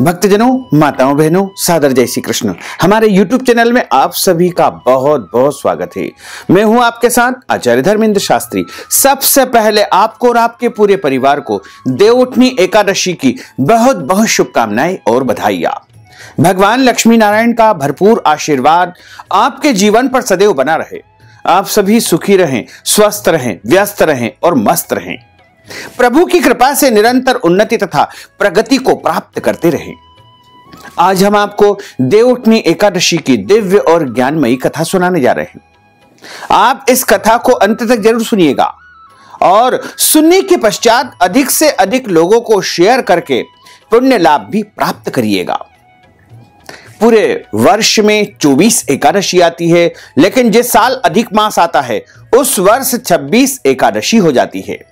भक्तजनों, माताओं, बहनों, सादर जय श्री कृष्ण। हमारे YouTube चैनल में आप सभी का बहुत बहुत स्वागत है। मैं हूं आपके साथ आचार्य धर्मेंद्र शास्त्री। सबसे पहले आपको और आपके पूरे परिवार को देवउठनी एकादशी की बहुत बहुत शुभकामनाएं और बधाइयां। भगवान लक्ष्मी नारायण का भरपूर आशीर्वाद आपके जीवन पर सदैव बना रहे। आप सभी सुखी रहें, स्वस्थ रहें, व्यस्त रहें और मस्त रहें। प्रभु की कृपा से निरंतर उन्नति तथा प्रगति को प्राप्त करते रहें। आज हम आपको देवउठनी एकादशी की दिव्य और ज्ञानमयी कथा सुनाने जा रहे हैं। आप इस कथा को अंत तक जरूर सुनिएगा और सुनने के पश्चात अधिक से अधिक लोगों को शेयर करके पुण्य लाभ भी प्राप्त करिएगा। पूरे वर्ष में 24 एकादशी आती है, लेकिन जिस साल अधिक मास आता है उस वर्ष 26 एकादशी हो जाती है।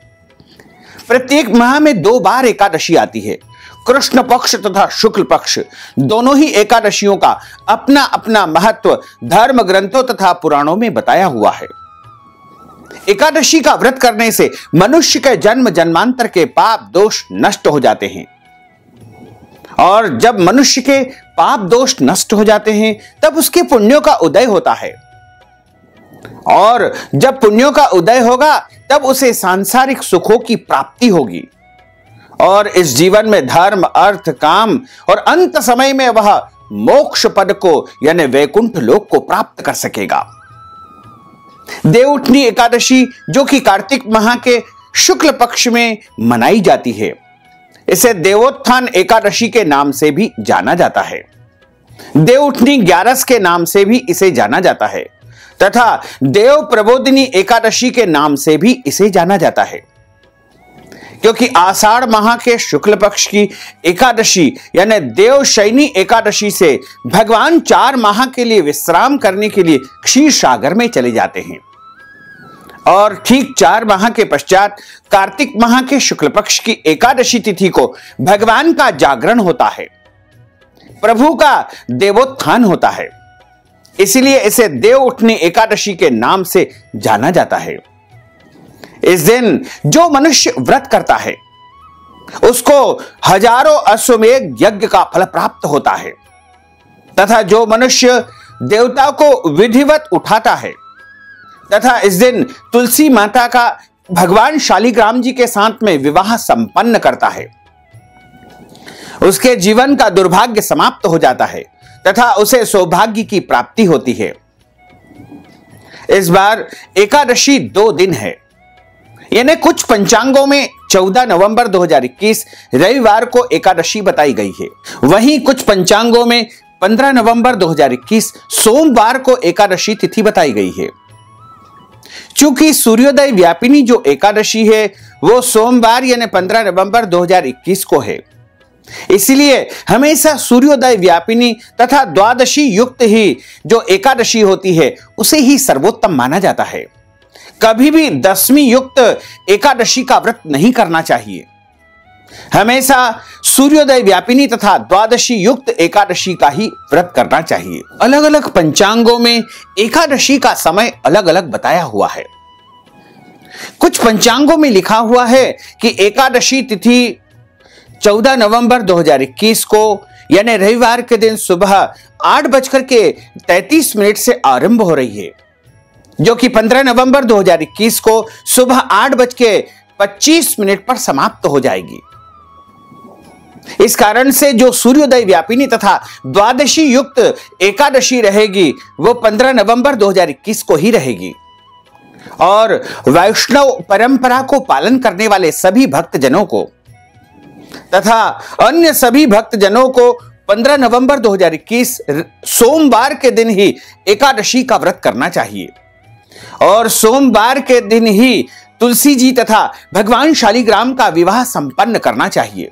प्रत्येक माह में 2 बार एकादशी आती है। कृष्ण पक्ष तथा शुक्ल पक्ष दोनों ही एकादशियों का अपना अपना महत्व धर्म ग्रंथों तथा पुराणों में बताया हुआ है। एकादशी का व्रत करने से मनुष्य के जन्म जन्मांतर के पाप दोष नष्ट हो जाते हैं, और जब मनुष्य के पाप दोष नष्ट हो जाते हैं तब उसके पुण्यों का उदय होता है, और जब पुण्यों का उदय होगा तब उसे सांसारिक सुखों की प्राप्ति होगी, और इस जीवन में धर्म, अर्थ, काम और अंत समय में वह मोक्ष पद को यानी वैकुंठ लोक को प्राप्त कर सकेगा। देवउठनी एकादशी जो कि कार्तिक माह के शुक्ल पक्ष में मनाई जाती है, इसे देवोत्थान एकादशी के नाम से भी जाना जाता है। देवउठनी 11 के नाम से भी इसे जाना जाता है तथा देव प्रबोधिनी एकादशी के नाम से भी इसे जाना जाता है, क्योंकि आषाढ़ माह के शुक्ल पक्ष की एकादशी यानी देवशयनी एकादशी से भगवान 4 माह के लिए विश्राम करने के लिए क्षीर सागर में चले जाते हैं, और ठीक 4 माह के पश्चात कार्तिक माह के शुक्ल पक्ष की एकादशी तिथि को भगवान का जागरण होता है, प्रभु का देवोत्थान होता है। इसलिए इसे देवउठनी एकादशी के नाम से जाना जाता है। इस दिन जो मनुष्य व्रत करता है उसको हजारों अश्वमेध यज्ञ का फल प्राप्त होता है, तथा जो मनुष्य देवता को विधिवत उठाता है तथा इस दिन तुलसी माता का भगवान शालिग्राम जी के साथ में विवाह संपन्न करता है, उसके जीवन का दुर्भाग्य समाप्त हो जाता है तथा उसे सौभाग्य की प्राप्ति होती है। इस बार एकादशी 2 दिन है, यानी कुछ पंचांगों में 14 नवंबर 2021 रविवार को एकादशी बताई गई है, वहीं कुछ पंचांगों में 15 नवंबर 2021 सोमवार को एकादशी तिथि बताई गई है। चूंकि सूर्योदय व्यापिनी जो एकादशी है वो सोमवार यानी 15 नवंबर 2021 को है, इसलिए हमेशा सूर्योदय व्यापिनी तथा द्वादशी युक्त ही जो एकादशी होती है उसे ही सर्वोत्तम माना जाता है। कभी भी 10वीं युक्त एकादशी का व्रत नहीं करना चाहिए। हमेशा सूर्योदय व्यापिनी तथा द्वादशी युक्त एकादशी का ही व्रत करना चाहिए। अलग अलग पंचांगों में एकादशी का समय अलग अलग बताया हुआ है। कुछ पंचांगों में लिखा हुआ है कि एकादशी तिथि 14 नवंबर 2021 को यानी रविवार के दिन सुबह 8:33 से आरंभ हो रही है, जो कि 15 नवंबर 2021 को सुबह 8:25 पर समाप्त हो जाएगी। इस कारण से जो सूर्योदय व्यापिनी तथा द्वादशी युक्त एकादशी रहेगी वो 15 नवंबर 2021 को ही रहेगी, और वैष्णव परंपरा को पालन करने वाले सभी भक्तजनों को तथा अन्य सभी भक्तजनों को 15 नवंबर 2021 सोमवार के दिन ही एकादशी का व्रत करना चाहिए, और सोमवार के दिन ही तुलसी जी तथा भगवान शालिग्राम का विवाह संपन्न करना चाहिए।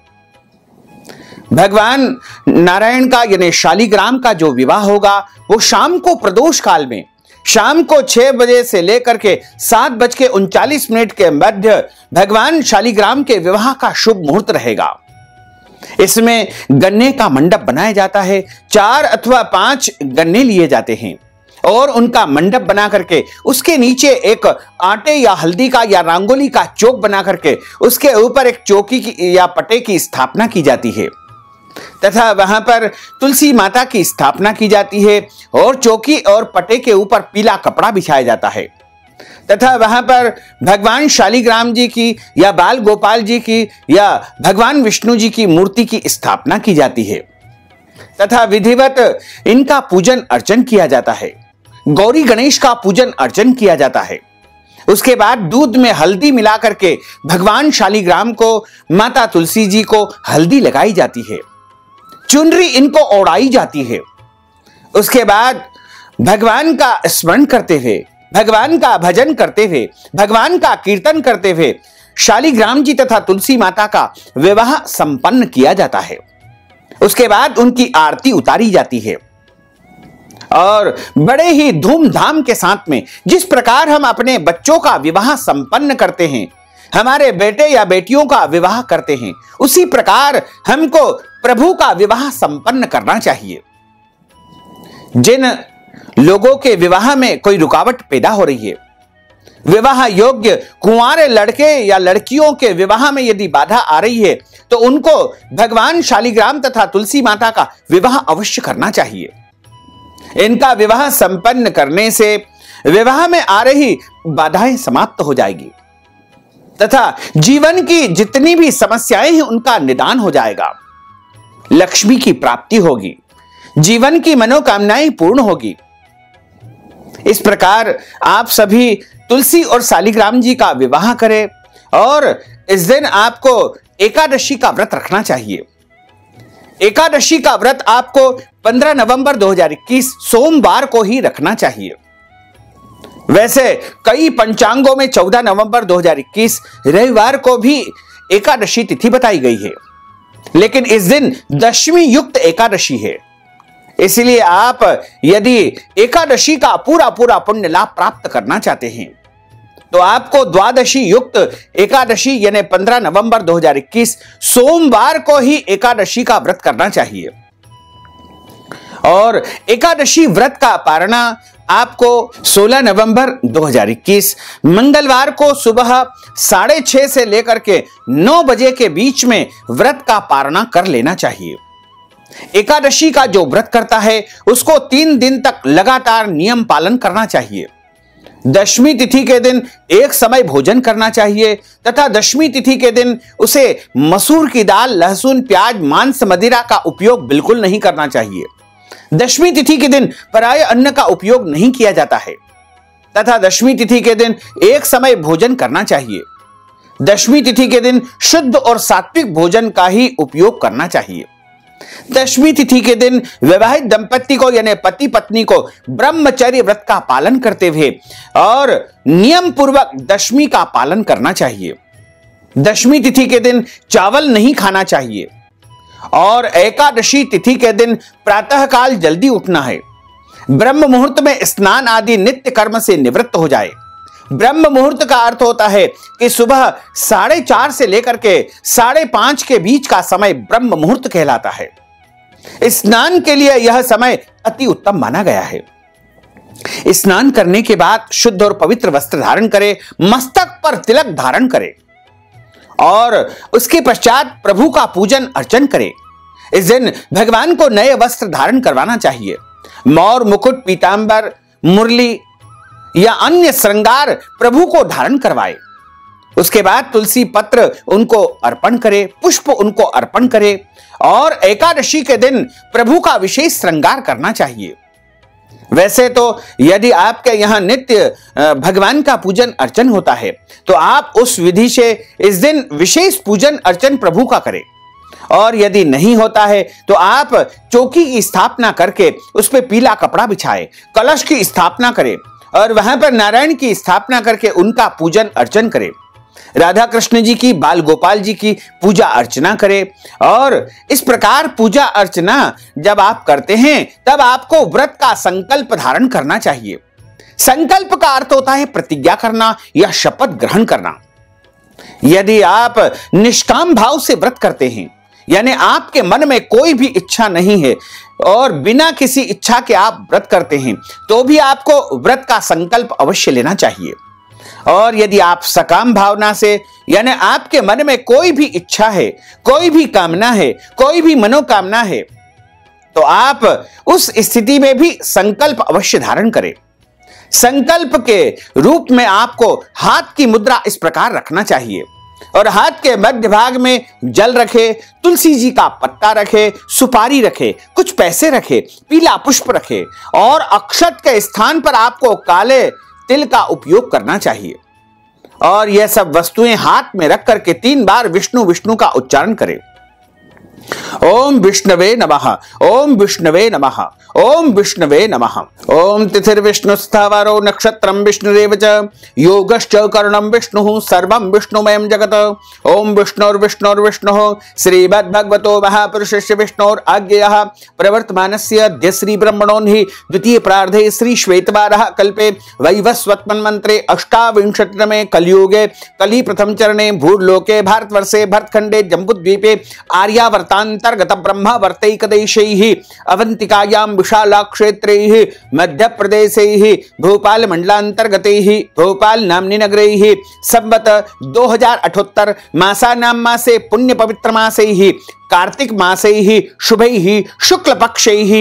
भगवान नारायण का यानी शालिग्राम का जो विवाह होगा वो शाम को प्रदोष काल में शाम को 6 बजे से लेकर के 7:39 के मध्य भगवान शालिग्राम के विवाह का शुभ मुहूर्त रहेगा। इसमें गन्ने का मंडप बनाया जाता है। 4 अथवा 5 गन्ने लिए जाते हैं और उनका मंडप बना करके उसके नीचे एक आटे या हल्दी का या रंगोली का चौक बना करके उसके ऊपर एक चौकी की या पटे की स्थापना की जाती है। तथा वहां पर तुलसी माता की स्थापना की जाती है और चौकी और पटे के ऊपर पीला कपड़ा बिछाया जाता है तथा वहां पर भगवान शालिग्राम जी की या बाल गोपाल जी की या भगवान विष्णु जी की मूर्ति की स्थापना की जाती है तथा विधिवत इनका पूजन अर्चन किया जाता है। गौरी गणेश का पूजन अर्चन किया जाता है। उसके बाद दूध में हल्दी मिलाकर के भगवान शालिग्राम को, माता तुलसी जी को हल्दी लगाई जाती है, चुनरी इनको ओढ़ाई जाती है। उसके बाद भगवान का स्मरण करते हुए, भगवान का भजन करते हुए, भगवान का कीर्तन करते हुए शालिग्राम जी तथा तुलसी माता का विवाह संपन्न किया जाता है। उसके बाद उनकी आरती उतारी जाती है और बड़े ही धूमधाम के साथ में जिस प्रकार हम अपने बच्चों का विवाह संपन्न करते हैं, हमारे बेटे या बेटियों का विवाह करते हैं, उसी प्रकार हमको प्रभु का विवाह संपन्न करना चाहिए। जिन लोगों के विवाह में कोई रुकावट पैदा हो रही है, विवाह योग्य कुंवारे लड़के या लड़कियों के विवाह में यदि बाधा आ रही है, तो उनको भगवान शालिग्राम तथा तुलसी माता का विवाह अवश्य करना चाहिए। इनका विवाह संपन्न करने से विवाह में आ रही बाधाएं समाप्त हो जाएगी तथा जीवन की जितनी भी समस्याएं हैं उनका निदान हो जाएगा। लक्ष्मी की प्राप्ति होगी, जीवन की मनोकामनाएं पूर्ण होगी। इस प्रकार आप सभी तुलसी और शालिग्राम जी का विवाह करें और इस दिन आपको एकादशी का व्रत रखना चाहिए। एकादशी का व्रत आपको 15 नवंबर 2021 सोमवार को ही रखना चाहिए। वैसे कई पंचांगों में 14 नवंबर 2021 रविवार को भी एकादशी तिथि बताई गई है, लेकिन इस दिन दशमी युक्त एकादशी है। इसलिए आप यदि एकादशी का पूरा पुण्य लाभ प्राप्त करना चाहते हैं तो आपको द्वादशी युक्त एकादशी यानी 15 नवंबर 2021 सोमवार को ही एकादशी का व्रत करना चाहिए। और एकादशी व्रत का पारणा आपको 16 नवंबर 2021 मंगलवार को सुबह 6:30 से लेकर के 9 बजे के बीच में व्रत का पारणा कर लेना चाहिए। एकादशी का जो व्रत करता है उसको 3 दिन तक लगातार नियम पालन करना चाहिए। दशमी तिथि के दिन एक समय भोजन करना चाहिए तथा दशमी तिथि के दिन उसे मसूर की दाल, लहसुन, प्याज, मांस, मदिरा का उपयोग बिल्कुल नहीं करना चाहिए। दशमी तिथि के दिन पराय अन्न का उपयोग नहीं किया जाता है तथा दशमी तिथि के दिन एक समय भोजन करना चाहिए। दशमी तिथि के दिन शुद्ध और सात्विक भोजन का ही उपयोग करना चाहिए। दशमी तिथि के दिन विवाहित दंपति को यानी पति पत्नी को ब्रह्मचर्य व्रत का पालन करते हुए और नियम पूर्वक दशमी का पालन करना चाहिए। दशमी तिथि के दिन चावल नहीं खाना चाहिए और एकादशी तिथि के दिन प्रातः काल जल्दी उठना है। ब्रह्म मुहूर्त में स्नान आदि नित्य कर्म से निवृत्त हो जाए। ब्रह्म मुहूर्त का अर्थ होता है कि सुबह 4:30 से लेकर के 5:30 के बीच का समय ब्रह्म मुहूर्त कहलाता है। स्नान के लिए यह समय अति उत्तम माना गया है। स्नान करने के बाद शुद्ध और पवित्र वस्त्र धारण करें, मस्तक पर तिलक धारण करें और उसके पश्चात प्रभु का पूजन अर्चन करें। इस दिन भगवान को नए वस्त्र धारण करवाना चाहिए। मोर, मुकुट, पीतांबर, मुरली या अन्य श्रृंगार प्रभु को धारण करवाए। उसके बाद तुलसी पत्र उनको अर्पण करे, पुष्प उनको अर्पण करे और एकादशी के दिन प्रभु का विशेष श्रृंगार करना चाहिए। वैसे तो यदि आपके यहां नित्य भगवान का पूजन अर्चन होता है तो आप उस विधि से इस दिन विशेष पूजन अर्चन प्रभु का करें, और यदि नहीं होता है तो आप चौकी की स्थापना करके उस पर पीला कपड़ा बिछाए, कलश की स्थापना करें और वहां पर नारायण की स्थापना करके उनका पूजन अर्चन करें। राधा कृष्ण जी की, बाल गोपाल जी की पूजा अर्चना करें। और इस प्रकार पूजा अर्चना जब आप करते हैं तब आपको व्रत का संकल्प धारण करना चाहिए। संकल्प का अर्थ होता है प्रतिज्ञा करना या शपथ ग्रहण करना। यदि आप निष्काम भाव से व्रत करते हैं, यानी आपके मन में कोई भी इच्छा नहीं है और बिना किसी इच्छा के आप व्रत करते हैं, तो भी आपको व्रत का संकल्प अवश्य लेना चाहिए। और यदि आप सकाम भावना से, यानी आपके मन में कोई भी इच्छा है, कोई भी कामना है, कोई भी मनोकामना है, तो आप उस स्थिति में भी संकल्प अवश्य धारण करें। संकल्प के रूप में आपको हाथ की मुद्रा इस प्रकार रखना चाहिए और हाथ के मध्य भाग में जल रखे, तुलसी जी का पत्ता रखे, सुपारी रखे, कुछ पैसे रखे, पीला पुष्प रखे और अक्षत के स्थान पर आपको काले तिल का उपयोग करना चाहिए। और यह सब वस्तुएं हाथ में रख करके 3 बार विष्णु विष्णु का उच्चारण करें। ओम विष्णवे नमः, ओम विष्णवे नमः, ओम विष्णवे नमः। ओम तिथिर्विष्णु स्थावरो नक्षत्रम विष्णुरेव च योगश्च करणं विष्णुः सर्वं विष्णुमयं जगत्। ओम विष्णुर्विष्णुर्विष्णुः श्रीमद्भगवतो महापुरुषस्य विष्णोर् आज्ञया प्रवर्तमानस्य अद्य श्री ब्रह्मणोन्हि द्वितीय प्रार्धे श्री श्वेतवारः कल्पे वैवस्वत्मन्वन्त्रे अष्टाविंशतितमे कलियुगे कलि प्रथम चरणे भूर्लोके भारतवर्षे भरतखंडे जम्बूद्वीपे आर्यावर्तांतर्गत ब्रह्मवर्तैकदेशैः अवंतिकायां विशाला क्षेत्रैः मध्य प्रदेशैः भोपाल मंडलांतर्गतैः भोपाल नाम्नि नगरैः संवत 2078 मासानां मासे पुण्य पवित्र मासैः कार्तिक मासैः शुभैः शुक्ल पक्षैः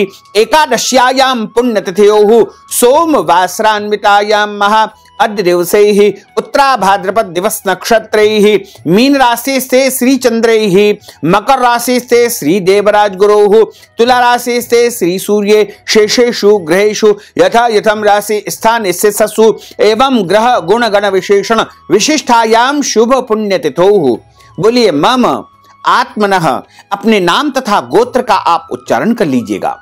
एकादश्यायां पुण्यतिथयोः सोमवासरान्वितायां महा अद्य दिवसैः उत्तरा भाद्रपद दिवस नक्षत्रैः मीन राशि से श्री चंद्रैः मकर राशि से श्री देवराज गुरोः तुला राशि से श्री सूर्य शेषेषु ग्रहेषु यथा यथम राशि स्थान स्थितसु एवं ग्रह गुण गण विशेषण विशिष्टायाम शुभ पुण्यतिथोः। बोलिए मम आत्मनः, अपने नाम तथा गोत्र का आप उच्चारण कर लीजिएगा।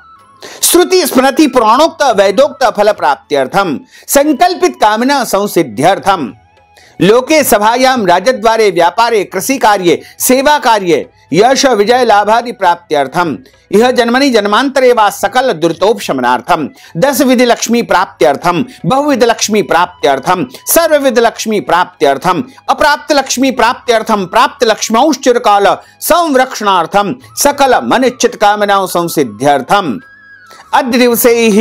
श्रुति स्मृति पुराणोक्त वैदोक्त फल प्राप्त्यर्थम संकल्पित कामना संसिद्ध्यर्थम लोके सभायाम राजद्वारे व्यापारे कृषि कार्ये सेवा कार्ये यश विजय लाभादि प्राप्त्यर्थम यह जन्मनि जन्मांतरे वा सकल दुरितोपशमनार्थम 10 विधि लक्ष्मी प्राप्त्यर्थम बहुविध लक्ष्मी प्राप्त्यर्थम सर्वविध लक्ष्मी प्राप्त्यर्थम अप्राप्त लक्ष्मी प्राप्त्यर्थम प्राप्त लक्ष्मौश्चिरकाल संरक्षणार्थम सकल मनिच्छित कामनाओं संसिद्ध्यर्थम अद्य दिवसैः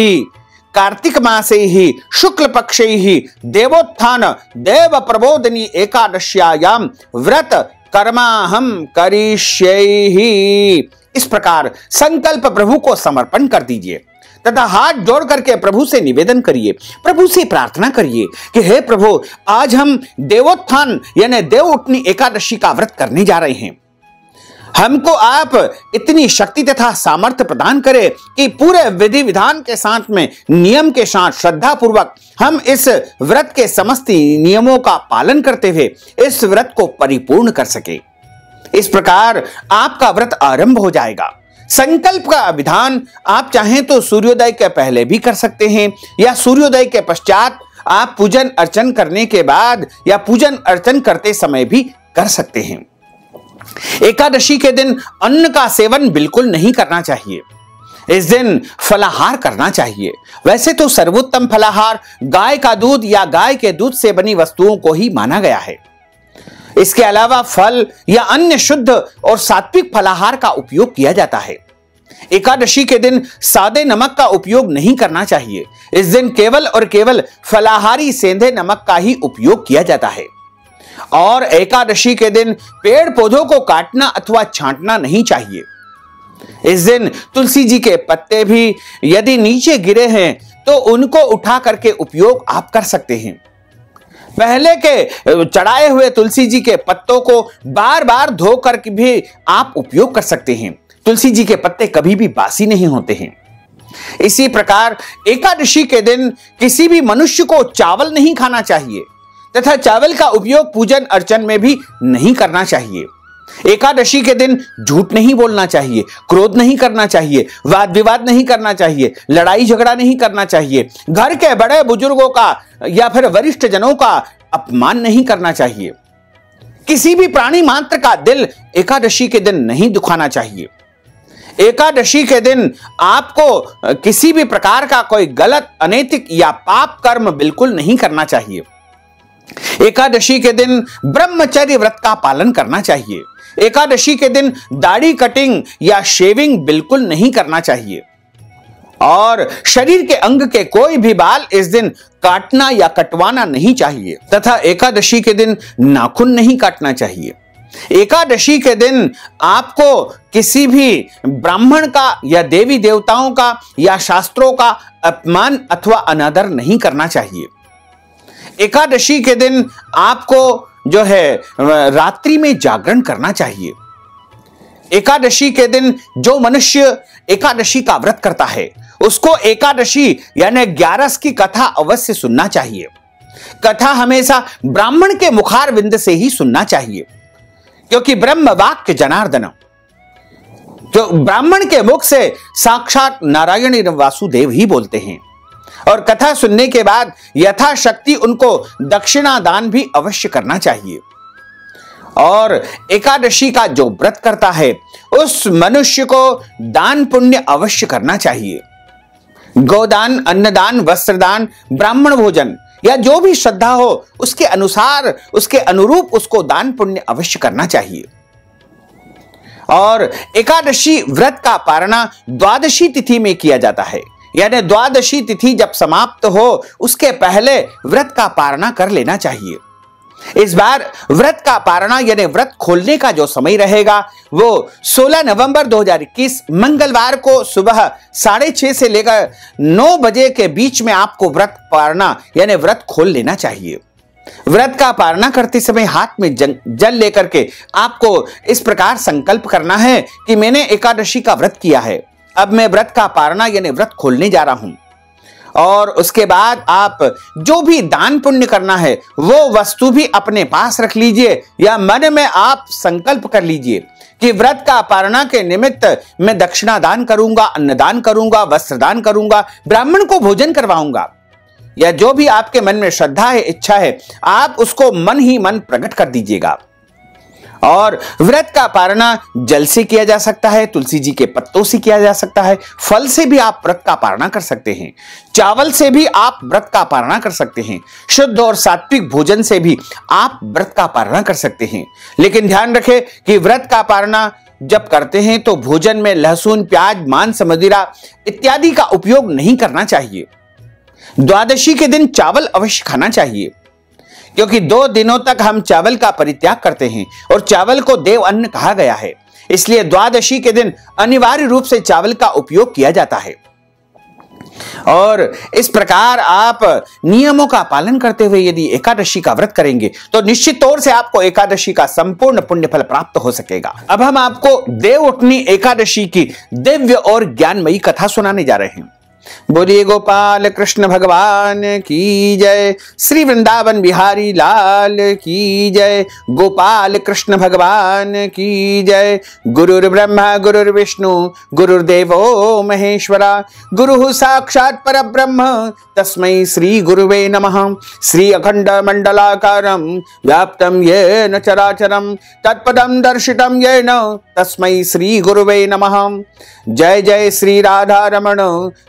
कार्तिक मासैः शुक्ल पक्षैः देवोत्थान देव प्रबोधनी एकादश्यायां व्रत कर्माहम करिष्यैहि। इस प्रकार संकल्प प्रभु को समर्पण कर दीजिए तथा हाथ जोड़ करके प्रभु से निवेदन करिए, प्रभु से प्रार्थना करिए कि हे प्रभु, आज हम देवोत्थान यानी देव उठनी एकादशी का व्रत करने जा रहे हैं। हमको आप इतनी शक्ति तथा सामर्थ्य प्रदान करें कि पूरे विधि विधान के साथ में नियम के साथ श्रद्धा पूर्वक हम इस व्रत के समस्त नियमों का पालन करते हुए इस व्रत को परिपूर्ण कर सके। इस प्रकार आपका व्रत आरंभ हो जाएगा। संकल्प का विधान आप चाहें तो सूर्योदय के पहले भी कर सकते हैं या सूर्योदय के पश्चात आप पूजन अर्चन करने के बाद या पूजन अर्चन करते समय भी कर सकते हैं। एकादशी के दिन अन्न का सेवन बिल्कुल नहीं करना चाहिए। इस दिन फलाहार करना चाहिए। वैसे तो सर्वोत्तम फलाहार गाय का दूध या गाय के दूध से बनी वस्तुओं को ही माना गया है। इसके अलावा फल या अन्य शुद्ध और सात्विक फलाहार का उपयोग किया जाता है। एकादशी के दिन सादे नमक का उपयोग नहीं करना चाहिए। इस दिन केवल और केवल फलाहारी सेंधे नमक का ही उपयोग किया जाता है। और एकादशी के दिन पेड़ पौधों को काटना अथवा छांटना नहीं चाहिए। इस दिन तुलसी जी के पत्ते भी यदि नीचे गिरे हैं तो उनको उठा करके उपयोग आप कर सकते हैं। पहले के चढ़ाए हुए तुलसी जी के पत्तों को बार बार धो करके भी आप उपयोग कर सकते हैं। तुलसी जी के पत्ते कभी भी बासी नहीं होते हैं। इसी प्रकार एकादशी के दिन किसी भी मनुष्य को चावल नहीं खाना चाहिए तथा चावल का उपयोग पूजन अर्चन में भी नहीं करना चाहिए। एकादशी के दिन झूठ नहीं बोलना चाहिए, क्रोध नहीं करना चाहिए, वाद विवाद नहीं करना चाहिए, लड़ाई झगड़ा नहीं करना चाहिए, घर के बड़े बुजुर्गों का या फिर वरिष्ठ जनों का अपमान नहीं करना चाहिए। किसी भी प्राणी मात्र का दिल एकादशी के दिन नहीं दुखाना चाहिए। एकादशी के दिन आपको किसी भी प्रकार का कोई गलत अनैतिक या पाप कर्म बिल्कुल नहीं करना चाहिए। एकादशी के दिन ब्रह्मचर्य व्रत का पालन करना चाहिए। एकादशी के दिन दाढ़ी कटिंग या शेविंग बिल्कुल नहीं करना चाहिए। और शरीर के अंग के कोई भी बाल इस दिन काटना या कटवाना नहीं चाहिए तथा एकादशी के दिन नाखून नहीं काटना चाहिए। एकादशी के दिन आपको किसी भी ब्राह्मण का या देवी देवताओं का या शास्त्रों का अपमान अथवा अनादर नहीं करना चाहिए। एकादशी के दिन आपको जो है रात्रि में जागरण करना चाहिए। एकादशी के दिन जो मनुष्य एकादशी का व्रत करता है उसको एकादशी यानी 11 की कथा अवश्य सुनना चाहिए। कथा हमेशा ब्राह्मण के मुखारविंद से ही सुनना चाहिए, क्योंकि ब्रह्म वाक्य जनार्दन, जो ब्राह्मण के मुख से साक्षात नारायण वासुदेव ही बोलते हैं। और कथा सुनने के बाद यथाशक्ति उनको दक्षिणा दान भी अवश्य करना चाहिए। और एकादशी का जो व्रत करता है उस मनुष्य को दान पुण्य अवश्य करना चाहिए। गोदान, अन्नदान, वस्त्रदान, ब्राह्मण भोजन या जो भी श्रद्धा हो उसके अनुसार, उसके अनुरूप उसको दान पुण्य अवश्य करना चाहिए। और एकादशी व्रत का पारणा द्वादशी तिथि में किया जाता है, यानी द्वादशी तिथि जब समाप्त हो उसके पहले व्रत का पारणा कर लेना चाहिए। इस बार व्रत का पारणा यानी व्रत खोलने का जो समय रहेगा वो 16 नवंबर 2021 मंगलवार को सुबह 6:30 से लेकर 9 बजे के बीच में आपको व्रत पारणा यानी व्रत खोल लेना चाहिए। व्रत का पारणा करते समय हाथ में जल लेकर के आपको इस प्रकार संकल्प करना है कि मैंने एकादशी का व्रत किया है, अब मैं व्रत का पारणा यानी व्रत खोलने जा रहा हूं। और उसके बाद आप जो भी दान पुण्य करना है वो वस्तु भी अपने पास रख लीजिए या मन में आप संकल्प कर लीजिए कि व्रत का पारणा के निमित्त मैं दक्षिणा दान करूंगा, अन्नदान करूंगा, वस्त्रदान करूंगा, ब्राह्मण को भोजन करवाऊंगा, या जो भी आपके मन में श्रद्धा है, इच्छा है, आप उसको मन ही मन प्रकट कर दीजिएगा। और व्रत का पारणा जल से किया जा सकता है, तुलसी जी के पत्तों से किया जा सकता है, फल से भी आप व्रत का पारणा कर सकते हैं, चावल से भी आप व्रत का पारणा कर सकते हैं, शुद्ध और सात्विक भोजन से भी आप व्रत का पारणा कर सकते हैं। लेकिन ध्यान रखें कि व्रत का पारणा जब करते हैं तो भोजन में लहसुन, प्याज, मांस, मदिरा इत्यादि का उपयोग नहीं करना चाहिए। द्वादशी के दिन चावल अवश्य खाना चाहिए, क्योंकि 2 दिनों तक हम चावल का परित्याग करते हैं और चावल को देव अन्न कहा गया है, इसलिए द्वादशी के दिन अनिवार्य रूप से चावल का उपयोग किया जाता है। और इस प्रकार आप नियमों का पालन करते हुए यदि एकादशी का व्रत करेंगे तो निश्चित तौर से आपको एकादशी का संपूर्ण पुण्य फल प्राप्त हो सकेगा। अब हम आपको देवउठनी एकादशी की दिव्य और ज्ञानमयी कथा सुनाने जा रहे हैं। बोलिए गोपाल कृष्ण भगवान की जय, श्री वृंदावन बिहारी लाल की जय, गोपाल कृष्ण भगवान की जय। गुरुर् ब्रह्मा गुरुर्विष्णु गुरुर्देवो महेश्वरा, गुरुः साक्षात् परब्रह्म तस्मै श्री गुरुवे नमः। श्री अखंड मंडलाकारं व्याप्तं येन चराचरं तत्पदं दर्शितं येन तस्मै श्री गुरुवे नमः। जय जय श्री राधा रमण,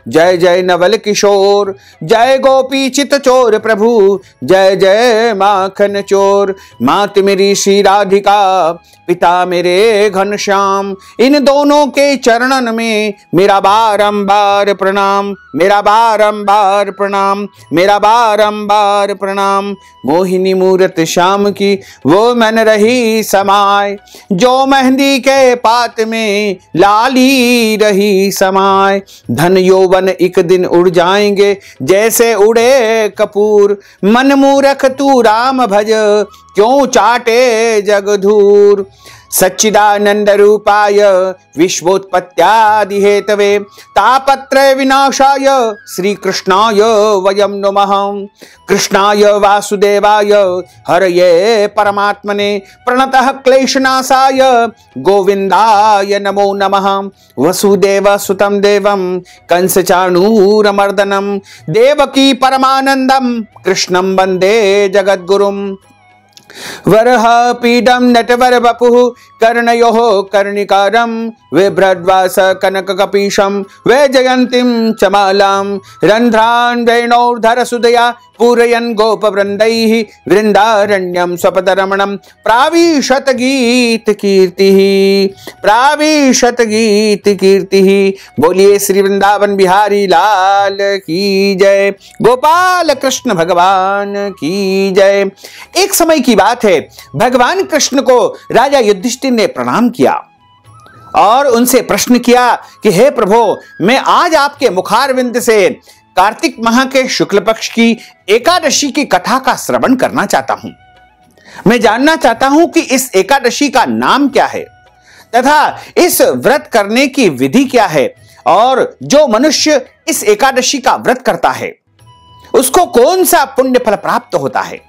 जय जय नवल किशोर, जय गोपी चित चोर प्रभु, जय जय माखन चोर। मात मेरी श्री राधिका, पिता मेरे घनश्याम, इन दोनों के चरणन में मेरा बारंबार प्रणाम, मेरा बारंबार प्रणाम, मेरा बारंबार प्रणाम। मोहिनी मूरत श्याम की वो मन रही समाय, जो मेहंदी के पात में लाली रही समाय। धन यौवन एक दिन उड़ जाएंगे जैसे उड़े कपूर, मन मूरख तू राम भज क्यों चाटे जगधूर। सच्चिदानंद रूपाय विश्वोत्पत्त्यादि हेतवे तापत्रय विनाशाय श्री कृष्णाय वयं नमः। कृष्णाय वासुदेवाय हरये परमात्मने प्रणतः क्लेशनाशाय गोविंदाय नमो नमः। वसुदेव सुतं देवं कंसचाणूरमर्दनं देवकी परमानंदं कृष्णं वंदे जगद्गुरुम्। वरह पीडम नटवर बपुः कर्णयोः कर्णिकारं बिभ्रद्वास कनककपीशं वैजयन्तीं च मालां रन्ध्रान् वेणोर्धरसुधया पूरयन् गोपवृन्दैः वृन्दारण्यं स्वपदरमणं प्राविशत गीत कीर्तिः, प्राविशत गीत कीर्तिः। बोलिए श्री वृंदावन बिहारी लाल की जय, गोपाल कृष्ण भगवान की जय। एक समय की बात है, भगवान कृष्ण को राजा युधिष्ठिर ने प्रणाम किया और उनसे प्रश्न किया कि हे प्रभु, मैं आज आपके मुखारविंद से कार्तिक माह के शुक्ल पक्ष की एकादशी की कथा का श्रवण करना चाहता हूं। मैं जानना चाहता हूं कि इस एकादशी का नाम क्या है तथा इस व्रत करने की विधि क्या है, और जो मनुष्य इस एकादशी का व्रत करता है उसको कौन सा पुण्य फल प्राप्त होता है।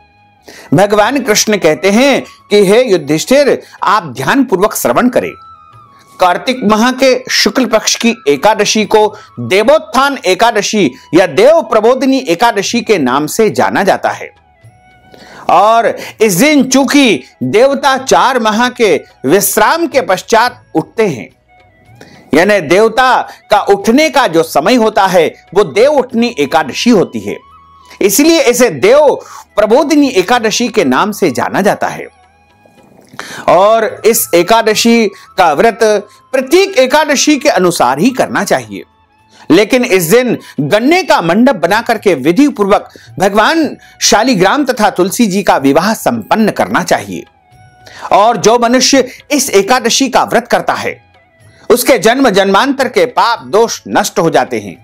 भगवान कृष्ण कहते हैं कि हे युधिष्ठिर, आप ध्यान पूर्वक श्रवण करें। कार्तिक माह के शुक्ल पक्ष की एकादशी को देवोत्थान एकादशी या देव प्रबोधिनी एकादशी के नाम से जाना जाता है, और इस दिन चूंकि देवता 4 माह के विश्राम के पश्चात उठते हैं, यानी देवता का उठने का जो समय होता है वो देव उठनी एकादशी होती है, इसलिए इसे देव प्रबोधिनी एकादशी के नाम से जाना जाता है। और इस एकादशी का व्रत प्रत्येक एकादशी के अनुसार ही करना चाहिए, लेकिन इस दिन गन्ने का मंडप बना करके विधि पूर्वक भगवान शालिग्राम तथा तुलसी जी का विवाह संपन्न करना चाहिए। और जो मनुष्य इस एकादशी का व्रत करता है उसके जन्म जन्मांतर के पाप दोष नष्ट हो जाते हैं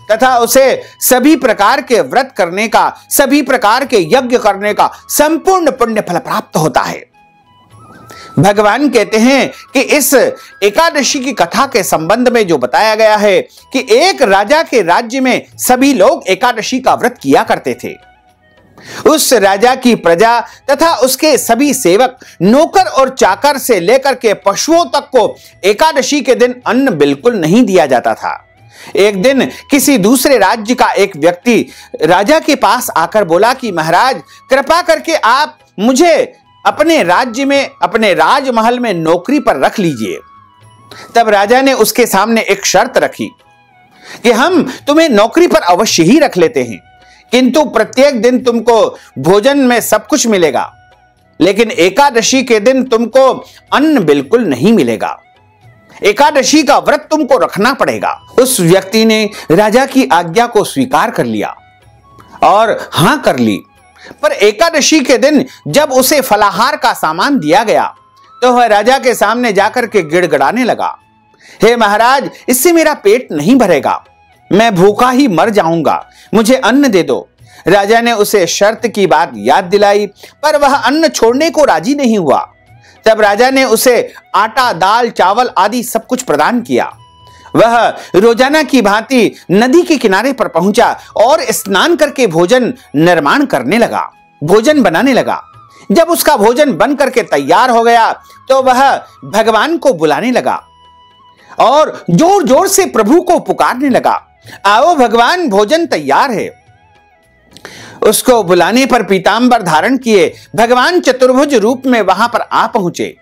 तथा उसे सभी प्रकार के व्रत करने का, सभी प्रकार के यज्ञ करने का संपूर्ण पुण्य फल प्राप्त होता है। भगवान कहते हैं कि इस एकादशी की कथा के संबंध में जो बताया गया है कि एक राजा के राज्य में सभी लोग एकादशी का व्रत किया करते थे। उस राजा की प्रजा तथा उसके सभी सेवक, नौकर और चाकर से लेकर के पशुओं तक को एकादशी के दिन अन्न बिल्कुल नहीं दिया जाता था। एक दिन किसी दूसरे राज्य का एक व्यक्ति राजा के पास आकर बोला कि महाराज, कृपा करके आप मुझे अपने राज्य में, अपने राजमहल में नौकरी पर रख लीजिए। तब राजा ने उसके सामने एक शर्त रखी कि हम तुम्हें नौकरी पर अवश्य ही रख लेते हैं, किंतु प्रत्येक दिन तुमको भोजन में सब कुछ मिलेगा, लेकिन एकादशी के दिन तुमको अन्न बिल्कुल नहीं मिलेगा। एकादशी का व्रत तुमको रखना पड़ेगा। उस व्यक्ति ने राजा की आज्ञा को स्वीकार कर लिया और हां कर ली, पर एकादशी के दिन जब उसे फलाहार का सामान दिया गया तो वह राजा के सामने जाकर के गिड़गिड़ाने लगा, हे महाराज, इससे मेरा पेट नहीं भरेगा, मैं भूखा ही मर जाऊंगा, मुझे अन्न दे दो। राजा ने उसे शर्त की बात याद दिलाई, पर वह अन्न छोड़ने को राजी नहीं हुआ। तब राजा ने उसे आटा, दाल, चावल आदि सब कुछ प्रदान किया। वह रोजाना की भांति नदी के किनारे पर पहुंचा और स्नान करके भोजन निर्माण करने लगा, भोजन बनाने लगा। जब उसका भोजन बन करके तैयार हो गया तो वह भगवान को बुलाने लगा और जोर जोर से प्रभु को पुकारने लगा, आओ भगवान, भोजन तैयार है। उसको बुलाने पर पीतांबर धारण किए भगवान चतुर्भुज रूप में वहां पर आ पहुंचे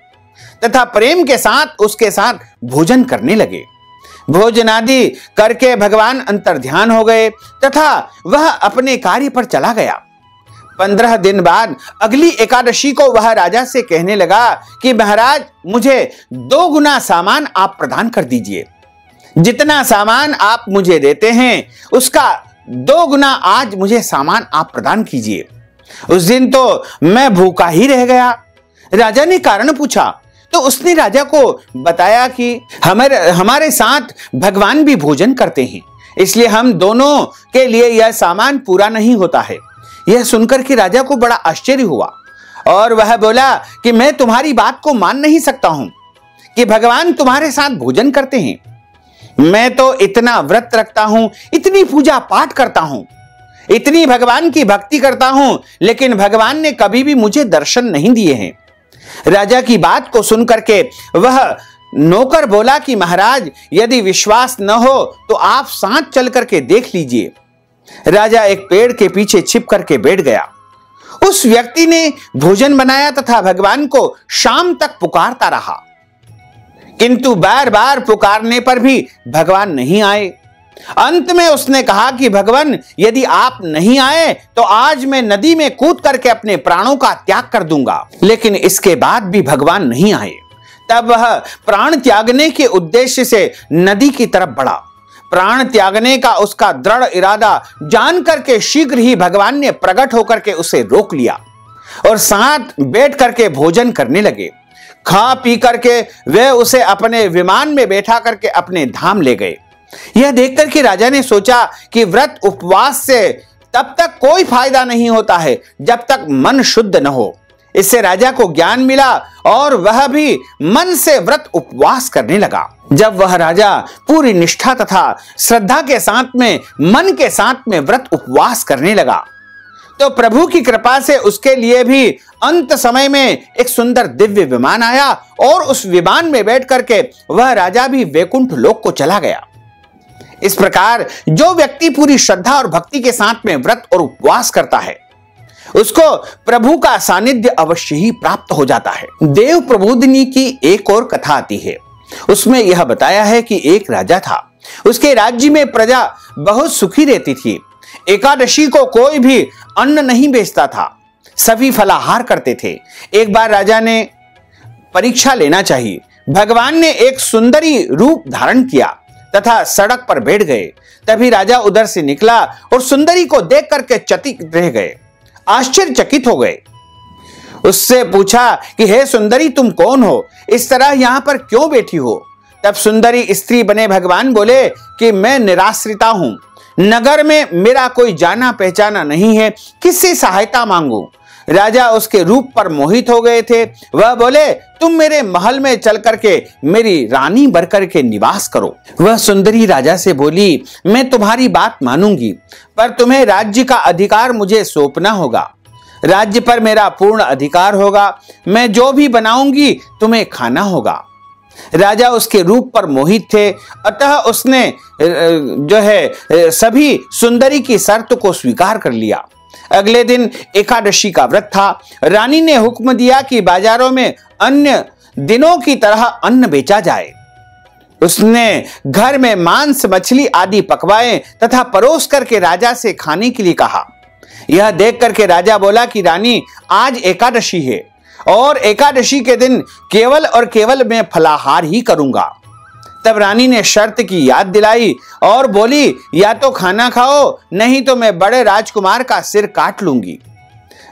तथा प्रेम के साथ उसके साथ भोजन करने लगे। भोजनादि करके भगवान अंतर्ध्यान हो गए तथा वह अपने कार्य पर चला गया। 15 दिन बाद अगली एकादशी को वह राजा से कहने लगा कि महाराज, मुझे 2 गुना सामान आप प्रदान कर दीजिए। जितना सामान आप मुझे देते हैं उसका 2 गुना आज मुझे सामान आप प्रदान कीजिए। उस दिन तो मैं भूखा ही रह गया। राजा ने कारण पूछा तो उसने राजा को बताया कि हमारे साथ भगवान भी भोजन करते हैं, इसलिए हम दोनों के लिए यह सामान पूरा नहीं होता है। यह सुनकर के राजा को बड़ा आश्चर्य हुआ और वह बोला कि मैं तुम्हारी बात को मान नहीं सकता हूं कि भगवान तुम्हारे साथ भोजन करते हैं। मैं तो इतना व्रत रखता हूं, इतनी पूजा पाठ करता हूं, इतनी भगवान की भक्ति करता हूं, लेकिन भगवान ने कभी भी मुझे दर्शन नहीं दिए हैं। राजा की बात को सुनकर के वह नौकर बोला कि महाराज, यदि विश्वास न हो तो आप साथ चल करके देख लीजिए। राजा एक पेड़ के पीछे छिप करके बैठ गया। उस व्यक्ति ने भोजन बनाया तथा भगवान को शाम तक पुकारता रहा। किंतु बार बार पुकारने पर भी भगवान नहीं आए। अंत में उसने कहा कि भगवान, यदि आप नहीं आए तो आज मैं नदी में कूद करके अपने प्राणों का त्याग कर दूंगा। लेकिन इसके बाद भी भगवान नहीं आए। तब वह प्राण त्यागने के उद्देश्य से नदी की तरफ बढ़ा। प्राण त्यागने का उसका दृढ़ इरादा जान करके शीघ्र ही भगवान ने प्रकट होकर के उसे रोक लिया और साथ बैठ करके भोजन करने लगे। खा पी करके वे उसे अपने विमान में बैठा करके अपने धाम ले गए। यह देखकर के राजा ने सोचा कि व्रत उपवास से तब तक कोई फायदा नहीं होता है जब तक मन शुद्ध न हो। इससे राजा को ज्ञान मिला और वह भी मन से व्रत उपवास करने लगा। जब वह राजा पूरी निष्ठा तथा श्रद्धा के साथ में मन के साथ में व्रत उपवास करने लगा तो प्रभु की कृपा से उसके लिए भी अंत समय में एक सुंदर दिव्य विमान आया और उस विमान में बैठ करके वह राजा भी वैकुंठ लोक को चला गया। इस प्रकार जो व्यक्ति पूरी श्रद्धा और भक्ति के साथ में व्रत और उपवास करता है उसको प्रभु का सानिध्य अवश्य ही प्राप्त हो जाता है। देव प्रबोधिनी की एक और कथा आती है। उसमें यह बताया है कि एक राजा था। उसके राज्य में प्रजा बहुत सुखी रहती थी। एकादशी को कोई भी अन्न नहीं बेचता था, सभी फलाहार करते थे। एक बार राजा ने परीक्षा लेना चाहिए। भगवान ने एक सुंदरी रूप धारण किया तथा सड़क पर बैठ गए। तभी राजा उधर से निकला और सुंदरी को देख करके चकित रह गए, आश्चर्यचकित हो गए। उससे पूछा कि हे सुंदरी, तुम कौन हो? इस तरह यहां पर क्यों बैठी हो? तब सुंदरी स्त्री बने भगवान बोले कि मैं निराश्रिता हूं, नगर में मेरा कोई जाना पहचाना नहीं है, किससे सहायता मांगू? राजा उसके रूप पर मोहित हो गए थे। वह बोले, तुम मेरे महल में चल करके मेरी रानी बनकर के निवास करो। वह सुंदरी राजा से बोली, मैं तुम्हारी बात मानूंगी, पर तुम्हें राज्य का अधिकार मुझे सौंपना होगा। राज्य पर मेरा पूर्ण अधिकार होगा। मैं जो भी बनाऊंगी तुम्हें खाना होगा। राजा उसके रूप पर मोहित थे, अतः उसने सभी सुंदरी की शर्त को स्वीकार कर लिया। अगले दिन एकादशी का व्रत था। रानी ने हुक्म दिया कि बाजारों में अन्य दिनों की तरह अन्न बेचा जाए। उसने घर में मांस, मछली आदि पकवाए तथा परोस करके राजा से खाने के लिए कहा। यह देख करके राजा बोला कि रानी, आज एकादशी है और एकादशी के दिन केवल और केवल मैं फलाहार ही करूंगा। तब रानी ने शर्त की याद दिलाई और बोली, या तो खाना खाओ, नहीं तो मैं बड़े राजकुमार का सिर काट लूंगी।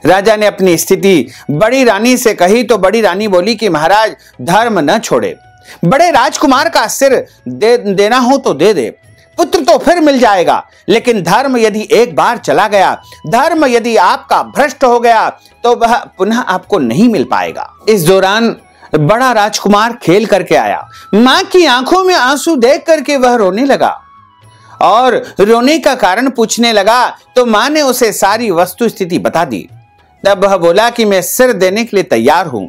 राजा ने अपनी स्थिति बड़ी रानी से कही तो बड़ी रानी बोली कि महाराज, धर्म न छोड़े, बड़े राजकुमार का सिर देना हो तो दे दे, पुत्र तो फिर मिल जाएगा, लेकिन धर्म यदि एक बार चला गया, धर्म यदि आपका भ्रष्ट हो गया तो वह पुनः आपको नहीं मिल पाएगा। इस दौरान बड़ा राजकुमार खेल करके आया। मां की आंखों में आंसू देख करके वह रोने लगा और रोने का कारण पूछने लगा तो मां ने उसे सारी वस्तु स्थिति बता दी। तब वह बोला कि मैं सिर देने के लिए तैयार हूं,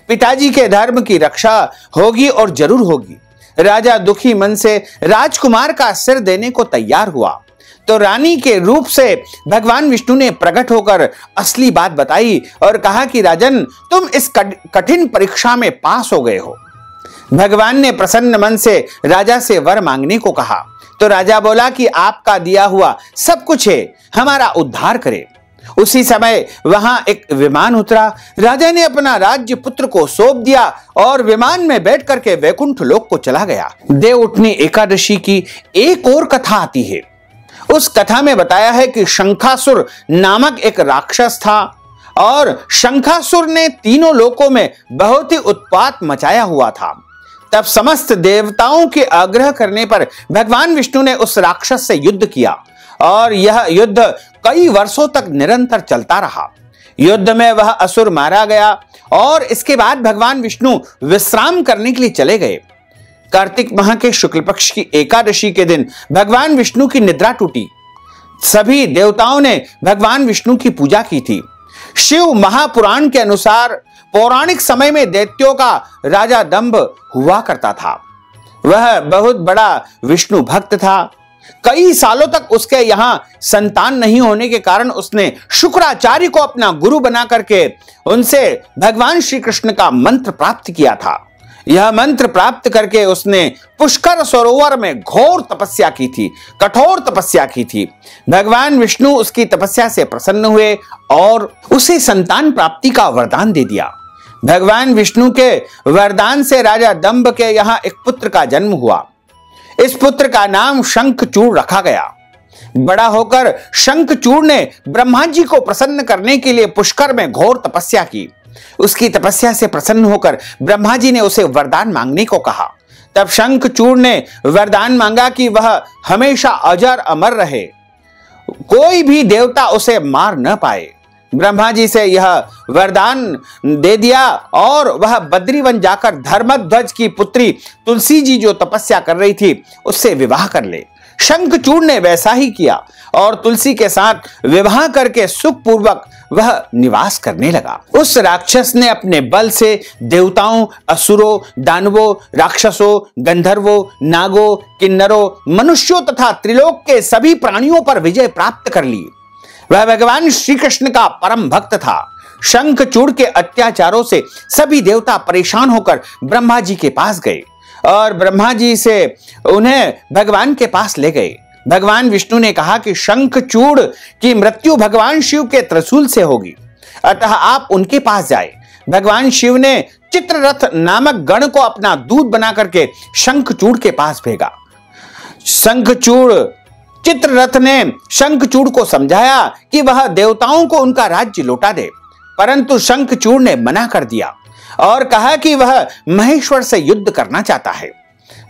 पिताजी के धर्म की रक्षा होगी और जरूर होगी। राजा दुखी मन से राजकुमार का सिर देने को तैयार हुआ तो रानी के रूप से भगवान विष्णु ने प्रकट होकर असली बात बताई और कहा कि राजन, तुम इस कठिन परीक्षा में पास हो गए हो। भगवान ने प्रसन्न मन से राजा से वर मांगने को कहा तो राजा बोला कि आपका दिया हुआ सब कुछ है, हमारा उद्धार करे। उसी समय वहां एक विमान उतरा। राजा ने अपना राज्य पुत्र को सौंप दिया और विमान में बैठ करके वैकुंठ लोक को चला गया। देवउठनी एकादशी की एक और कथा आती है। उस कथा में बताया है कि शंखासुर नामक एक राक्षस था और शंखासुर ने तीनों लोकों में बहुत ही उत्पात मचाया हुआ था। तब समस्त देवताओं के आग्रह करने पर भगवान विष्णु ने उस राक्षस से युद्ध किया और यह युद्ध कई वर्षों तक निरंतर चलता रहा। युद्ध में वह असुर मारा गया और इसके बाद भगवान विष्णु विश्राम करने के लिए चले गए। कार्तिक माह के शुक्ल पक्ष की एकादशी के दिन भगवान विष्णु की निद्रा टूटी। सभी देवताओं ने भगवान विष्णु की पूजा की थी। शिव महापुराण के अनुसार पौराणिक समय में दैत्यों का राजा दंभ हुआ करता था। वह बहुत बड़ा विष्णु भक्त था। कई सालों तक उसके यहां संतान नहीं होने के कारण उसने शुक्राचार्य को अपना गुरु बना करके उनसे भगवान श्री कृष्ण का मंत्र प्राप्त किया था। यह मंत्र प्राप्त करके उसने पुष्कर सरोवर में घोर तपस्या की थी, कठोर तपस्या की थी। भगवान विष्णु उसकी तपस्या से प्रसन्न हुए और उसे संतान प्राप्ति का वरदान दे दिया। भगवान विष्णु के वरदान से राजा दंभ के यहां एक पुत्र का जन्म हुआ। इस पुत्र का नाम शंखचूड़ रखा गया। बड़ा होकर शंखचूड़ ने ब्रह्मा जी को प्रसन्न करने के लिए पुष्कर में घोर तपस्या की। उसकी तपस्या से प्रसन्न होकर ब्रह्मा जी ने उसे वरदान मांगने को कहा। तब शंखचूड़ ने वरदान मांगा कि वह हमेशा अजर अमर रहे, कोई भी देवता उसे मार न पाए। ब्रह्मा जी से यह वरदान दे दिया और वह बद्रीवन जाकर धर्मध्वज की पुत्री तुलसी जी जो तपस्या कर रही थी उससे विवाह कर ले। शंखचूड़ ने वैसा ही किया और तुलसी के साथ विवाह करके सुखपूर्वक वह निवास करने लगा। उस राक्षस ने अपने बल से देवताओं, असुरों, दानवों, राक्षसों, गंधर्वों, नागों, किन्नरों, मनुष्यों तथा त्रिलोक के सभी प्राणियों पर विजय प्राप्त कर ली। वह भगवान श्री कृष्ण का परम भक्त था। शंखचूड़ के अत्याचारों से सभी देवता परेशान होकर ब्रह्मा जी के पास गए और ब्रह्मा जी से उन्हें भगवान के पास ले गए। भगवान विष्णु ने कहा कि शंखचूड़ की मृत्यु भगवान शिव के त्रिशूल से होगी, अतः आप उनके पास जाए। भगवान शिव ने चित्ररथ नामक गण को अपना दूत बना करके शंखचूड़ के पास भेजा। चित्ररथ ने शंखचूड़ को समझाया कि वह देवताओं को उनका राज्य लौटा दे, परंतु शंखचूड़ ने मना कर दिया और कहा कि वह महेश्वर से युद्ध करना चाहता है।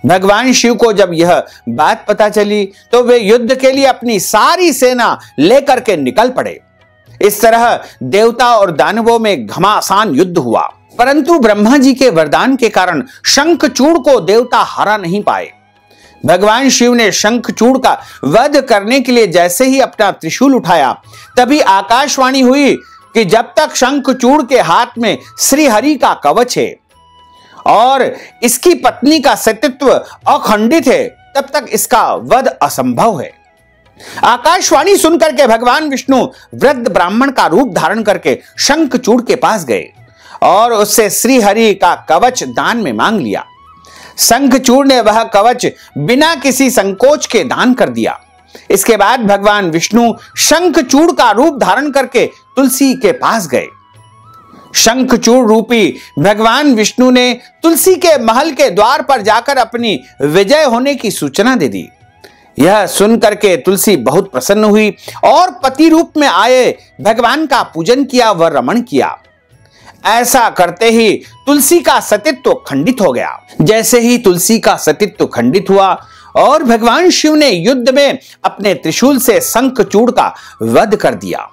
भगवान शिव को जब यह बात पता चली तो वे युद्ध के लिए अपनी सारी सेना लेकर के निकल पड़े। इस तरह देवता और दानवों में घमासान युद्ध हुआ, परंतु ब्रह्मा जी के वरदान के कारण शंखचूड़ को देवता हरा नहीं पाए। भगवान शिव ने शंखचूड़ का वध करने के लिए जैसे ही अपना त्रिशूल उठाया, तभी आकाशवाणी हुई कि जब तक शंखचूड़ के हाथ में श्री हरि का कवच है और इसकी पत्नी का सतीत्व अखंडित है, तब तक इसका वध असंभव है। आकाशवाणी सुनकर के भगवान विष्णु वृद्ध ब्राह्मण का रूप धारण करके शंखचूड़ के पास गए और उससे श्री हरि का कवच दान में मांग लिया। शंखचूड़ ने वह कवच बिना किसी संकोच के दान कर दिया। इसके बाद भगवान विष्णु शंखचूड़ का रूप धारण करके तुलसी के पास गए। शंखचूड़ रूपी भगवान विष्णु ने तुलसी के महल के द्वार पर जाकर अपनी विजय होने की सूचना दे दी। यह सुनकर के तुलसी बहुत प्रसन्न हुई और पति रूप में आए भगवान का पूजन किया व रमण किया। ऐसा करते ही तुलसी का सतीत्व खंडित हो गया। जैसे ही तुलसी का सतीत्व खंडित हुआ और भगवान शिव ने युद्ध में अपने त्रिशूल से शंखचूड़ का वध कर दिया,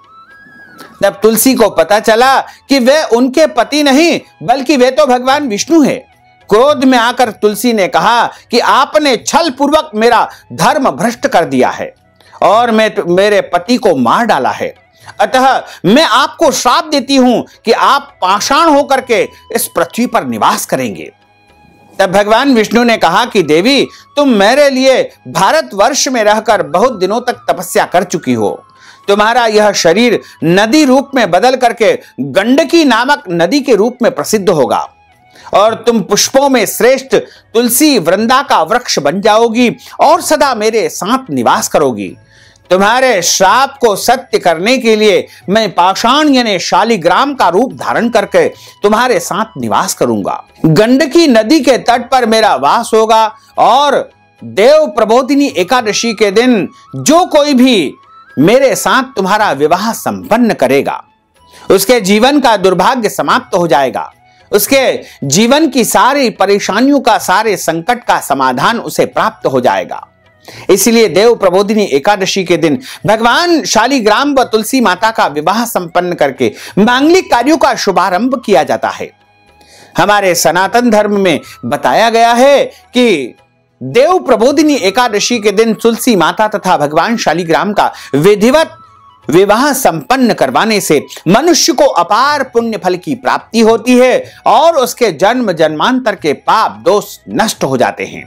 तब तुलसी को पता चला कि वे उनके पति नहीं बल्कि वे तो भगवान विष्णु हैं। क्रोध में आकर तुलसी ने कहा कि आपने छल पूर्वक मेरा धर्म भ्रष्ट कर दिया है और मेरे पति को मार डाला है, अतः मैं आपको श्राप देती हूं कि आप पाषाण होकर के इस पृथ्वी पर निवास करेंगे। तब भगवान विष्णु ने कहा कि देवी, तुम मेरे लिए भारतवर्ष में रहकर बहुत दिनों तक तपस्या कर चुकी हो। तुम्हारा यह शरीर नदी रूप में बदल करके गंडकी नामक नदी के रूप में प्रसिद्ध होगा और तुम पुष्पों में श्रेष्ठ तुलसी वृंदा का वृक्ष बन जाओगी और सदा मेरे साथ निवास करोगी। तुम्हारे श्राप को सत्य करने के लिए मैं पाषाण यानी शालिग्राम का रूप धारण करके तुम्हारे साथ निवास करूंगा। गंडकी नदी के तट पर मेरा वास होगा और देव प्रबोधिनी एकादशी के दिन जो कोई भी मेरे साथ तुम्हारा विवाह संपन्न करेगा, उसके जीवन का दुर्भाग्य समाप्त हो जाएगा। उसके जीवन की सारी परेशानियों का, सारे संकट का समाधान उसे प्राप्त हो जाएगा। इसलिए देव प्रबोधिनी एकादशी के दिन भगवान शालिग्राम व तुलसी माता का विवाह संपन्न करके मांगलिक कार्यों का शुभारंभ किया जाता है। हमारे सनातन धर्म में बताया गया है कि देव प्रबोधिनी एकादशी के दिन तुलसी माता तथा भगवान शालिग्राम का विधिवत विवाह संपन्न करवाने से मनुष्य को अपार पुण्य फल की प्राप्ति होती है और उसके जन्म जन्मांतर के पाप दोष नष्ट हो जाते हैं।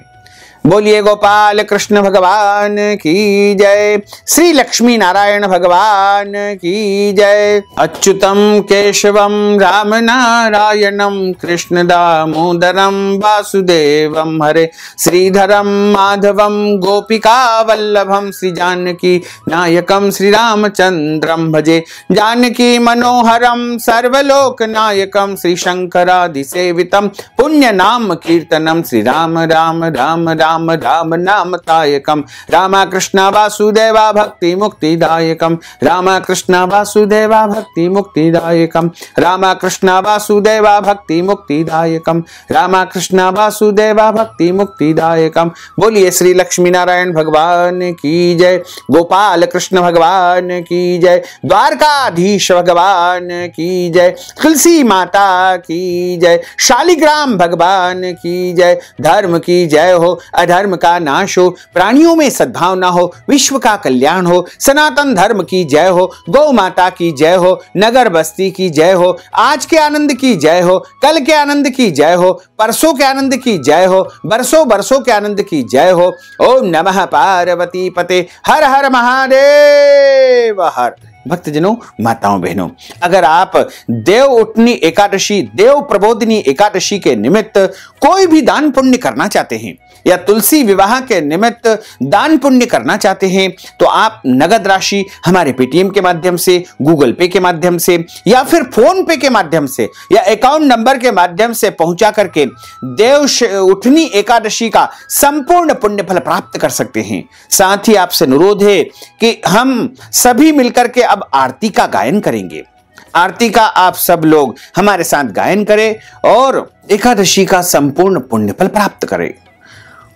बोलिए गोपाल कृष्ण भगवान की जय। श्री लक्ष्मी नारायण भगवान की जय। अच्युतम केशवम राम नारायणम कृष्ण दामोदरम वासुदेवम हरे श्रीधरम माधवम गोपिका वल्लभम श्री जानकी नायकम श्री रामचंद्रम भजे जानकी मनोहरम सर्वलोक नायकम श्री शंकरादि सेवितम पुण्य नाम कीर्तनम श्री राम राम राम राम राम नाम तायकम रामा कृष्ण वासुदेवा भक्ति मुक्तिदायकम रामा कृष्ण वासुदेवा भक्ति मुक्तिदायकम रामा कृष्ण वासुदेवा भक्ति मुक्तिदायकम रामा कृष्ण वासुदेवा भक्ति मुक्तिदायकम। बोलिए श्री लक्ष्मी नारायण भगवान की जय। गोपाल कृष्ण भगवान की जय। द्वारकाधीश भगवान की जय। तुलसी माता की जय। शालिग्राम भगवान की जय। धर्म की जय हो, अधर्म का नाश हो, प्राणियों में सद्भावना हो, विश्व का कल्याण हो, सनातन धर्म की जय हो, गौ माता की जय हो, नगर बस्ती की जय हो, आज के आनंद की जय हो, कल के आनंद की जय हो, परसों के आनंद की जय हो, बरसों बरसों के आनंद की जय हो। ओम नमः पार्वती पते हर हर महादेव हर। भक्तजनों, माताओं बहनों, अगर आप देव उठनी एकादशी, देव प्रबोधिनी एकादशी के निमित्त कोई भी दान पुण्य करना चाहते हैं या तुलसी विवाह के निमित्त दान पुण्य करना चाहते हैं तो आप नगद राशि हमारे पेटीएम के माध्यम से, गूगल पे के माध्यम से या फिर फोन पे के माध्यम से या अकाउंट नंबर के माध्यम से पहुंचा करके देव उठनी एकादशी का संपूर्ण पुण्य फल प्राप्त कर सकते हैं। साथ ही आपसे अनुरोध है कि हम सभी मिलकर के अब आरती का गायन करेंगे। आरती का आप सब लोग हमारे साथ गायन करें और एकादशी का संपूर्ण पुण्य फल प्राप्त करें।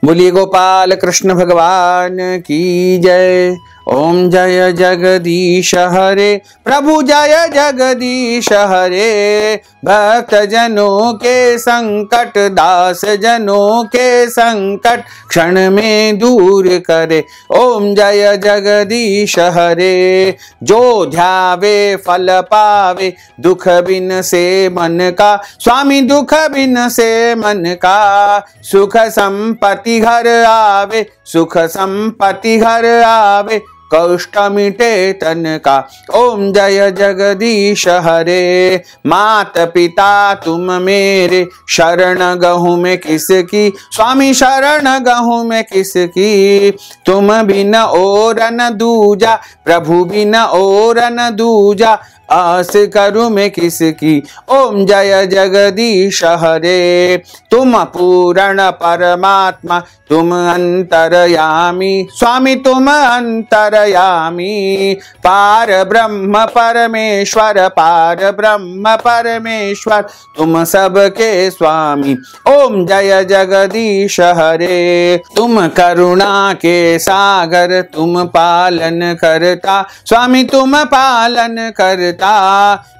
बोलिए गोपाल कृष्ण भगवान की जय। ओम जय जगदीश हरे प्रभु जय जगदीश हरे भक्त जनों के संकट दास जनों के संकट क्षण में दूर करे। ओम जय जगदीश हरे जो ध्यावे फल पावे दुख बिन से मन का स्वामी दुख बिन से मन का सुख संपत्ति घर आवे सुख संपत्ति घर आवे कष्ट मिटे तन का। ओम जय जगदीश हरे मात पिता तुम मेरे शरण गहूं में किसकी स्वामी शरण गहूं में किसकी तुम बिन और न दूजा प्रभु बिन और न दूजा आस करूं मैं किसकी। ओम जय जगदीश हरे तुम पूर्ण परमात्मा तुम अंतरयामी स्वामी तुम अंतरयामी पार ब्रह्म परमेश्वर पार ब्रह्म परमेश्वर तुम सबके स्वामी। ओम जय जगदीश हरे तुम करुणा के सागर तुम पालन करता स्वामी तुम पालन करता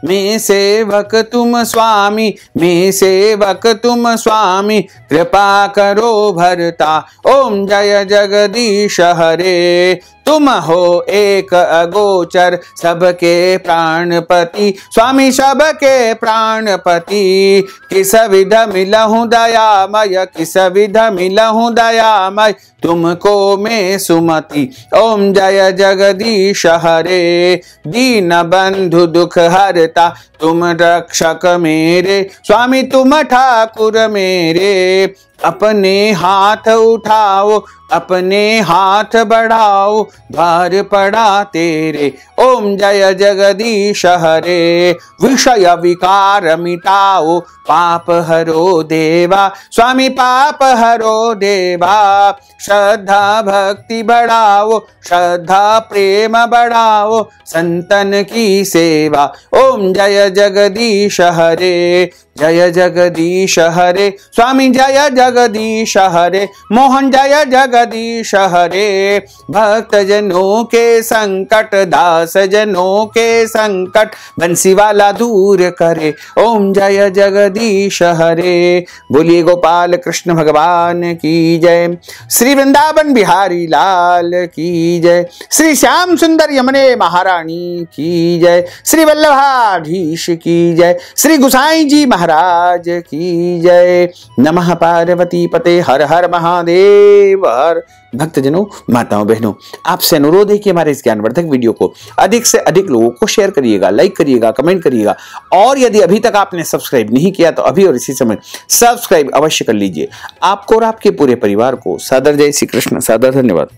मैं सेवक तुम स्वामी मैं सेवक तुम स्वामी कृपा करो भरता। ओम जय जगदीश हरे तुम हो एक अगोचर सबके प्राणपति स्वामी सबके प्राणपति किस विध मिलहूं दयामय किस विध मिलहूं दयामय तुमको मैं सुमति। ओम जय जगदीश हरे दीन बंधु दुख हरता तुम रक्षक मेरे स्वामी तुम ठाकुर मेरे अपने हाथ उठाओ अपने हाथ बढ़ाओ भार पड़ा तेरे। ओम जय जगदीश हरे विषय विकार मिटाओ पाप हरो देवा स्वामी पाप हरो देवा श्रद्धा भक्ति बढ़ाओ श्रद्धा प्रेम बढ़ाओ संतन की सेवा। ओम जय जगदीश हरे जय जगदीश हरे स्वामी जय जगदीश हरे मोहन जय जगदीश हरे भक्त जनों के संकट दास जनों के संकट बंसी वाला दूर करे। ओम जय जगदीश हरे। बोलिए गोपाल कृष्ण भगवान की जय। श्री वृंदावन बिहारी लाल की जय। श्री श्याम सुंदर यमुने महारानी की जय। श्री वल्लभाधीश की जय। श्री गुसाई जी महाराज की जय। नमः पार्वती पार्वती पते, हर हर महादेव हर। भक्तजनों, माताओं, बहनों, आपसे अनुरोध है कि हमारे इस ज्ञानवर्धक वीडियो को अधिक से अधिक लोगों को शेयर करिएगा, लाइक करिएगा, कमेंट करिएगा, और यदि अभी तक आपने सब्सक्राइब नहीं किया तो अभी और इसी समय सब्सक्राइब अवश्य कर लीजिए। आपको और आपके पूरे परिवार को सादर जय श्री कृष्ण, सादर धन्यवाद।